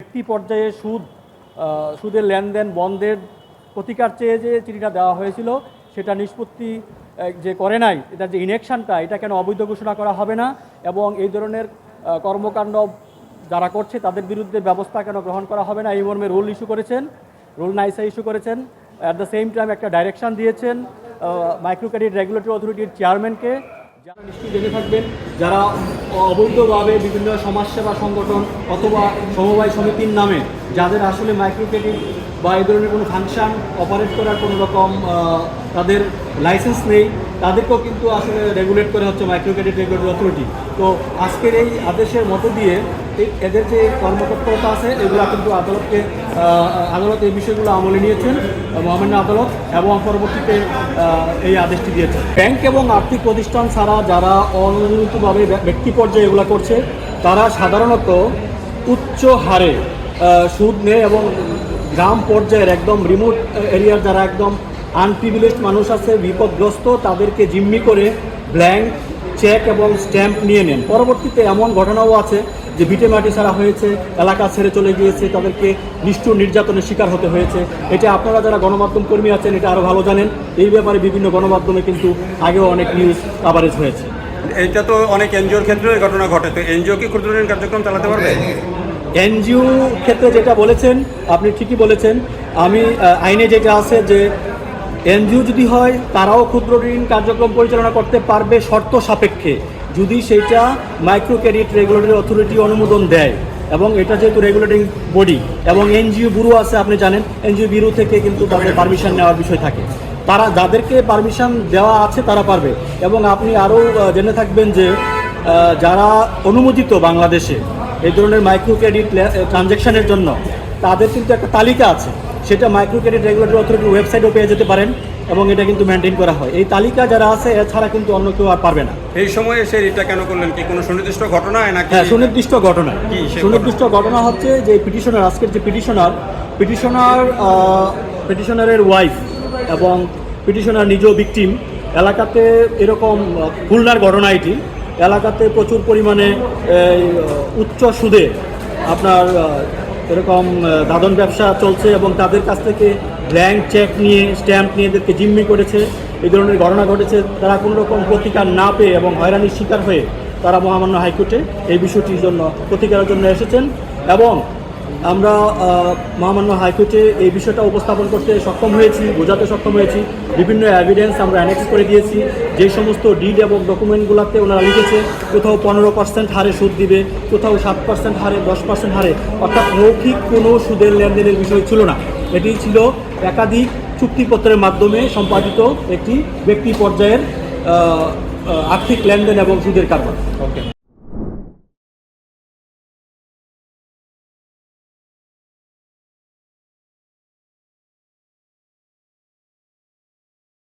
ব্যক্তি পর্যায়ে সুদের লেনদেন বন্ধের প্রতিকার চেয়ে যে চিঠিটা দেওয়া হয়েছিল সেটা নিষ্পত্তি যে করে নাই, এটার যে ইনেকশনটা, এটা কেন অবৈধ ঘোষণা করা হবে না এবং এই ধরনের কর্মকাণ্ড যারা করছে তাদের বিরুদ্ধে ব্যবস্থা কেন গ্রহণ করা হবে না, এই মর্মে রুল নাইসা ইস্যু করেছেন। অ্যাট দ্য সেম টাইম একটা ডাইরেকশন দিয়েছেন মাইক্রো ক্রেডিট রেগুলেটরি অথরিটির চেয়ারম্যানকে, যারা নিশ্চয়ই জেনে থাকবেন, যারা অবৈধভাবে বিভিন্ন সমাজসেবা সংগঠন অথবা সমবায় সমিতির নামে যাদের আসলে মাইক্রো ক্রেডিট বা এই ধরনের কোনো ফাংশন অপারেট করার কোনো রকম তাদের লাইসেন্স নেই, তাদেরকেও কিন্তু আসলে রেগুলেট করে হচ্ছে মাইক্রো ক্রেডিট রেগুলেটরি অথরিটি। তো আজকের এই আদেশের মধ্য দিয়ে এদের যে কর্মকর্তা আছে এগুলো কিন্তু আদালত এই বিষয়গুলো আমলে নিয়েছেন মহামান্য আদালত এবং পরবর্তীতে এই আদেশটি দিয়েছে। ব্যাংক এবং আর্থিক প্রতিষ্ঠান ছাড়া যারা অনিয়মিতভাবে ব্যক্তি পর্যায়ে এগুলো করছে তারা সাধারণত উচ্চ হারে সুদ নেয় এবং গ্রাম পর্যায়ের একদম রিমোট এরিয়ার যারা একদম আনপ্রিভিলেজড মানুষ আছে, বিপদগ্রস্ত, তাদেরকে জিম্মি করে ব্ল্যাঙ্ক চেক এবং স্ট্যাম্প নিয়ে নেন। পরবর্তীতে এমন ঘটনাও আছে যে ভিটেমাটি ছাড়া হয়েছে, এলাকা ছেড়ে চলে গিয়েছে, তাদেরকে নিষ্ঠুর নির্যাতনের শিকার হতে হয়েছে। এটা আপনারা যারা গণমাধ্যম কর্মী আছেন এটা আরও ভালো জানেন। এই ব্যাপারে বিভিন্ন গণমাধ্যমে কিন্তু আগেও অনেক নিউজ কাভারেজ হয়েছে। এটা তো অনেক এনজিওর ক্ষেত্রে এই ঘটনা ঘটে, তো এনজিও কি ক্ষুদ্র ঋণ কার্যক্রম চালাতে পারবে? এনজিও ক্ষেত্রে যেটা বলেছেন আপনি ঠিকই বলেছেন। আমি আইনে যেটা আছে যে এনজিও যদি হয় তারাও ক্ষুদ্র ঋণ কার্যক্রম পরিচালনা করতে পারবে শর্ত সাপেক্ষে, যদি সেইটা মাইক্রো ক্রেডিট রেগুলেটরি অথরিটি অনুমোদন দেয়। এবং এটা যেহেতু রেগুলেটিং বডি এবং এনজিও ব্যুরো আছে, আপনি জানেন এনজিও ব্যুরো থেকে কিন্তু তাদের পারমিশন নেওয়ার বিষয় থাকে, তারা যাদেরকে পারমিশন দেওয়া আছে তারা পারবে। এবং আপনি আরও জেনে থাকবেন যে যারা অনুমোদিত বাংলাদেশে এই ধরনের মাইক্রো ক্রেডিট ট্রানজ্যাকশনের জন্য তাদের কিন্তু একটা তালিকা আছে, সেটা মাইক্রো ক্রেডিট রেগুলেটরি অথরিটির ওয়েবসাইটও পেয়ে যেতে পারেন এবং এটা কিন্তু মেনটেন করা হয়। এই তালিকা যারা আছে এছাড়া কিন্তু অন্য কেউ আর পারবে না। এই সময় এসে এটা কেন করলেন? কি কোনো সুনির্দিষ্ট ঘটনা নাকি? হ্যাঁ, সুনির্দিষ্ট ঘটনা। সুনির্দিষ্ট ঘটনা হচ্ছে যে আজকের যে পিটিশনারের ওয়াইফ এবং পিটিশনার নিজেও ভিকটিম, এলাকাতে এরকম খুলনার ঘটনা এটি, এলাকাতে প্রচুর পরিমাণে উচ্চ সুদে আপনার এরকম দাদন ব্যবসা চলছে এবং তাদের কাছ থেকে ব্ল্যাঙ্ক চেক নিয়ে স্ট্যাম্প নিয়ে এদেরকে জিম্মি করেছে। এই ধরনের ঘটনা ঘটেছে। তারা কোনো রকম প্রতিকার না পেয়ে এবং হয়রানির শিকার হয়ে তারা মহামান্য হাইকোর্টে এই বিষয়টির জন্য প্রতিকারের জন্য এসেছেন এবং আমরা মহামান্য হাইকোর্টে এই বিষয়টা উপস্থাপন করতে সক্ষম হয়েছি, বোঝাতে সক্ষম হয়েছি। বিভিন্ন এভিডেন্স আমরা অ্যানেক্স করে দিয়েছি। যে সমস্ত ডিড এবং ডকুমেন্টগুলোতে ওনারা লিখেছে কোথাও 15% হারে সুদ দিবে, কোথাও 7% হারে, 10% হারে, অর্থাৎ মৌখিক কোনো সুদের লেনদেনের বিষয় ছিল না। এটি ছিল একাধিক চুক্তিপত্রের মাধ্যমে সম্পাদিত একটি ব্যক্তি পর্যায়ের আর্থিক লেনদেন এবং সুদের কারবার। ওকে।